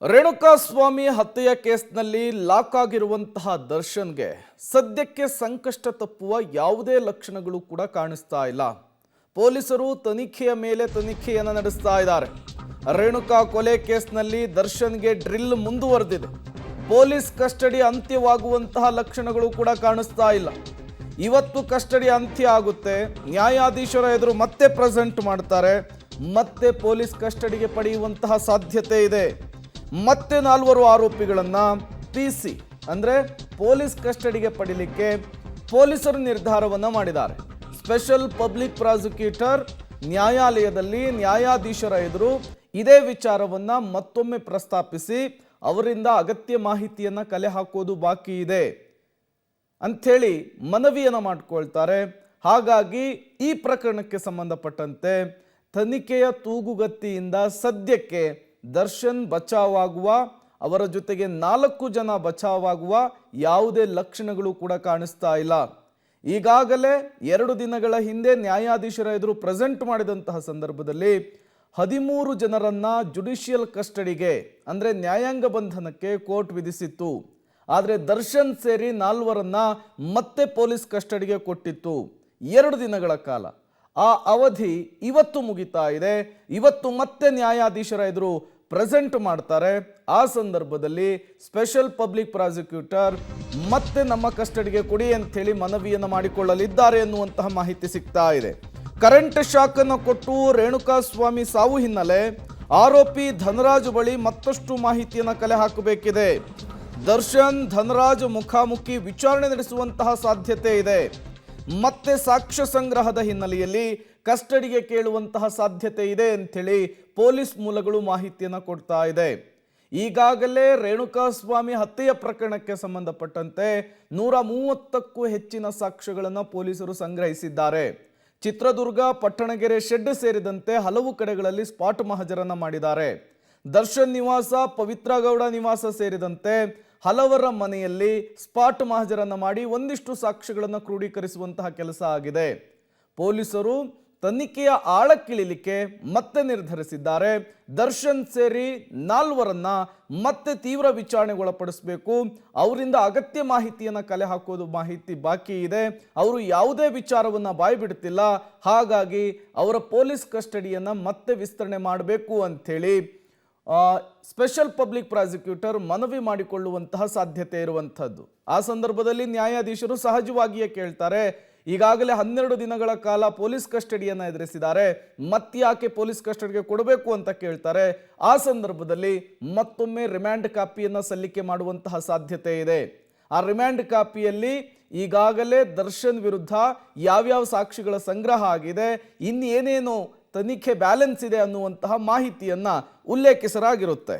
ರೇಣುಕಾಸ್ವಾಮಿ ಹತ್ಯೆಯ ಕೇಸ್ನಲ್ಲಿ ಲಾಕ್ ಆಗಿರುವಂತಹ ದರ್ಶನ್ಗೆ ಸದ್ಯಕ್ಕೆ ಸಂಕಷ್ಟ ತಪ್ಪುವ ಯಾವುದೇ ಲಕ್ಷಣಗಳು ಕೂಡ ಕಾಣಿಸ್ತಾ ಇಲ್ಲ. ಪೊಲೀಸರು ತನಿಖೆಯ ಮೇಲೆ ತನಿಖೆಯನ್ನು ನಡೆಸ್ತಾ ಇದ್ದಾರೆ. ರೇಣುಕಾ ಕೊಲೆ ಕೇಸ್ನಲ್ಲಿ ದರ್ಶನ್ಗೆ ಡ್ರಿಲ್ ಮುಂದುವರೆದಿದೆ. ಪೊಲೀಸ್ ಕಸ್ಟಡಿ ಅಂತ್ಯವಾಗುವಂತಹ ಲಕ್ಷಣಗಳು ಕೂಡ ಕಾಣಿಸ್ತಾ ಇಲ್ಲ. ಇವತ್ತು ಕಸ್ಟಡಿ ಅಂತ್ಯ ಆಗುತ್ತೆ, ನ್ಯಾಯಾಧೀಶರ ಎದುರು ಮತ್ತೆ ಪ್ರೆಸೆಂಟ್ ಮಾಡ್ತಾರೆ, ಮತ್ತೆ ಪೊಲೀಸ್ ಕಸ್ಟಡಿಗೆ ಪಡೆಯುವಂತಹ ಸಾಧ್ಯತೆ ಇದೆ. ಮತ್ತೆ 4 ಆರೋಪಿಗಳನ್ನು ಪಿಸಿ ಅಂದರೆ ಪೊಲೀಸ್ ಕಸ್ಟಡಿಗೆ ಪಡೆಯಲಿಕ್ಕೆ ಪೊಲೀಸರು ನಿರ್ಧಾರವನ್ನು ಮಾಡಿದ್ದಾರೆ. ಸ್ಪೆಷಲ್ ಪಬ್ಲಿಕ್ ಪ್ರಾಸಿಕ್ಯೂಟರ್ ನ್ಯಾಯಾಲಯದಲ್ಲಿ ನ್ಯಾಯಾಧೀಶರ ಎದುರು ಇದೇ ವಿಚಾರವನ್ನು ಮತ್ತೊಮ್ಮೆ ಪ್ರಸ್ತಾಪಿಸಿ ಅವರಿಂದ ಅಗತ್ಯ ಮಾಹಿತಿಯನ್ನು ಕಲೆ ಹಾಕೋದು ಬಾಕಿ ಇದೆ ಅಂಥೇಳಿ ಮನವಿಯನ್ನು ಮಾಡಿಕೊಳ್ತಾರೆ. ಹಾಗಾಗಿ ಈ ಪ್ರಕರಣಕ್ಕೆ ಸಂಬಂಧಪಟ್ಟಂತೆ ತನಿಖೆಯ ತೂಗುಗತಿಯಿಂದ ಸದ್ಯಕ್ಕೆ ದರ್ಶನ್ ಬಚಾವಾಗುವ, ಅವರ ಜೊತೆಗೆ 4 ಜನ ಬಚಾವಾಗುವ ಯಾವುದೇ ಲಕ್ಷಣಗಳು ಕೂಡ ಕಾಣಿಸ್ತಾ ಇಲ್ಲ. ಈಗಾಗಲೇ 2 ದಿನಗಳ ಹಿಂದೆ ನ್ಯಾಯಾಧೀಶರ ಎದುರು ಪ್ರೆಸೆಂಟ್ ಮಾಡಿದಂತಹ ಸಂದರ್ಭದಲ್ಲಿ 13 ಜನರನ್ನ ಜುಡಿಷಿಯಲ್ ಕಸ್ಟಡಿಗೆ ಅಂದರೆ ನ್ಯಾಯಾಂಗ ಬಂಧನಕ್ಕೆ ಕೋರ್ಟ್ ವಿಧಿಸಿತ್ತು. ಆದರೆ ದರ್ಶನ್ ಸೇರಿ 4ರನ್ನ ಮತ್ತೆ ಪೊಲೀಸ್ ಕಸ್ಟಡಿಗೆ ಕೊಟ್ಟಿತ್ತು 2 ದಿನಗಳ ಕಾಲ. ಆ ಅವಧಿ ಇವತ್ತು ಮುಗಿತಾ ಇದೆ. ಇವತ್ತು ಮತ್ತೆ ನ್ಯಾಯಾಧೀಶರ ಎದುರು ಪ್ರೆಸೆಂಟ್ ಮಾಡ್ತಾರೆ. ಆ ಸಂದರ್ಭದಲ್ಲಿ ಸ್ಪೆಷಲ್ ಪಬ್ಲಿಕ್ ಪ್ರಾಸಿಕ್ಯೂಟರ್ ಮತ್ತೆ ನಮ್ಮ ಕಸ್ಟಡಿಗೆ ಕೊಡಿ ಅಂಥೇಳಿ ಮನವಿಯನ್ನು ಮಾಡಿಕೊಳ್ಳಲಿದ್ದಾರೆ ಎನ್ನುವಂತಹ ಮಾಹಿತಿ ಸಿಗ್ತಾ ಇದೆ. ಕರೆಂಟ್ ಶಾಕ್ ಅನ್ನು ಕೊಟ್ಟು ರೇಣುಕಾಸ್ವಾಮಿ ಸಾವು ಹಿನ್ನೆಲೆ ಆರೋಪಿ ಧನರಾಜ್ ಬಳಿ ಮತ್ತಷ್ಟು ಮಾಹಿತಿಯನ್ನು ಕಲೆ ಹಾಕಬೇಕಿದೆ. ದರ್ಶನ್ ಧನರಾಜ್ ಮುಖಾಮುಖಿ ವಿಚಾರಣೆ ನಡೆಸುವಂತಹ ಸಾಧ್ಯತೆ ಇದೆ. ಮತ್ತೆ ಸಾಕ್ಷ್ಯ ಸಂಗ್ರಹದ ಹಿನ್ನೆಲೆಯಲ್ಲಿ ಕಸ್ಟಡಿಗೆ ಕೇಳುವಂತಹ ಸಾಧ್ಯತೆ ಇದೆ ಅಂಥೇಳಿ ಪೊಲೀಸ್ ಮೂಲಗಳು ಮಾಹಿತಿಯನ್ನು ಕೊಡ್ತಾ ಇದೆ. ಈಗಾಗಲೇ ರೇಣುಕಾಸ್ವಾಮಿ ಹತ್ಯೆಯ ಪ್ರಕರಣಕ್ಕೆ ಸಂಬಂಧಪಟ್ಟಂತೆ 130ಕ್ಕೂ ಹೆಚ್ಚಿನ ಸಾಕ್ಷ್ಯಗಳನ್ನು ಪೊಲೀಸರು ಸಂಗ್ರಹಿಸಿದ್ದಾರೆ. ಚಿತ್ರದುರ್ಗ, ಪಟ್ಟಣಗೆರೆ ಶೆಡ್ ಸೇರಿದಂತೆ ಹಲವು ಕಡೆಗಳಲ್ಲಿ ಸ್ಪಾಟ್ ಮಹಜರನ್ನ ಮಾಡಿದ್ದಾರೆ. ದರ್ಶನ್ ನಿವಾಸ, ಪವಿತ್ರ ಗೌಡ ನಿವಾಸ ಸೇರಿದಂತೆ ಹಲವರ ಮನೆಯಲ್ಲಿ ಸ್ಪಾಟ್ ಮಹಜರನ್ನ ಮಾಡಿ ಒಂದಿಷ್ಟು ಸಾಕ್ಷ್ಯಗಳನ್ನು ಕ್ರೋಢೀಕರಿಸುವಂತಹ ಕೆಲಸ ಆಗಿದೆ. ಪೊಲೀಸರು ತನಿಖೆಯ ಆಳಕ್ಕಿಳಿಲಿಕ್ಕೆ ಮತ್ತೆ ನಿರ್ಧರಿಸಿದ್ದಾರೆ. ದರ್ಶನ್ ಸೇರಿ 4ರನ್ನ ಮತ್ತೆ ತೀವ್ರ ವಿಚಾರಣೆಗೆ ಒಳಪಡಿಸಬೇಕು. ಅವರಿಂದ ಅಗತ್ಯ ಮಾಹಿತಿಯನ್ನು ಕಲೆ ಹಾಕೋದು ಮಾಹಿತಿ ಬಾಕಿ ಇದೆ. ಅವರು ಯಾವುದೇ ವಿಚಾರವನ್ನು ಬಾಯಿ ಬಿಡ್ತಿಲ್ಲ. ಹಾಗಾಗಿ ಅವರ ಪೊಲೀಸ್ ಕಸ್ಟಡಿಯನ್ನು ಮತ್ತೆ ವಿಸ್ತರಣೆ ಮಾಡಬೇಕು ಅಂಥೇಳಿ ಸ್ಪೆಷಲ್ ಪಬ್ಲಿಕ್ ಪ್ರಾಸಿಕ್ಯೂಟರ್ ಮನವಿ ಮಾಡಿಕೊಳ್ಳುವಂತಹ ಸಾಧ್ಯತೆ ಇರುವಂಥದ್ದು. ಆ ಸಂದರ್ಭದಲ್ಲಿ ನ್ಯಾಯಾಧೀಶರು ಸಹಜವಾಗಿಯೇ ಕೇಳ್ತಾರೆ, ಈಗಾಗಲೇ 12 ದಿನಗಳ ಕಾಲ ಪೊಲೀಸ್ ಕಸ್ಟಡಿಯನ್ನು ಎದುರಿಸಿದ್ದಾರೆ, ಮತ್ತ್ಯಾಕೆ ಪೊಲೀಸ್ ಕಸ್ಟಡಿಗೆ ಕೊಡಬೇಕು ಅಂತ ಕೇಳ್ತಾರೆ. ಆ ಸಂದರ್ಭದಲ್ಲಿ ಮತ್ತೊಮ್ಮೆ ರಿಮ್ಯಾಂಡ್ ಕಾಪಿಯನ್ನು ಸಲ್ಲಿಕೆ ಮಾಡುವಂತಹ ಸಾಧ್ಯತೆ ಇದೆ. ಆ ರಿಮ್ಯಾಂಡ್ ಕಾಪಿಯಲ್ಲಿ ಈಗಾಗಲೇ ದರ್ಶನ್ ವಿರುದ್ಧ ಯಾವ್ಯಾವ ಸಾಕ್ಷಿಗಳ ಸಂಗ್ರಹ ಆಗಿದೆ, ಇನ್ನೇನೇನು ತನಿಖೆ ಬ್ಯಾಲೆನ್ಸ್ ಇದೆ ಅನ್ನುವಂತಹ ಮಾಹಿತಿಯನ್ನು ಉಲ್ಲೇಖಿಸಲಾಗಿರುತ್ತೆ.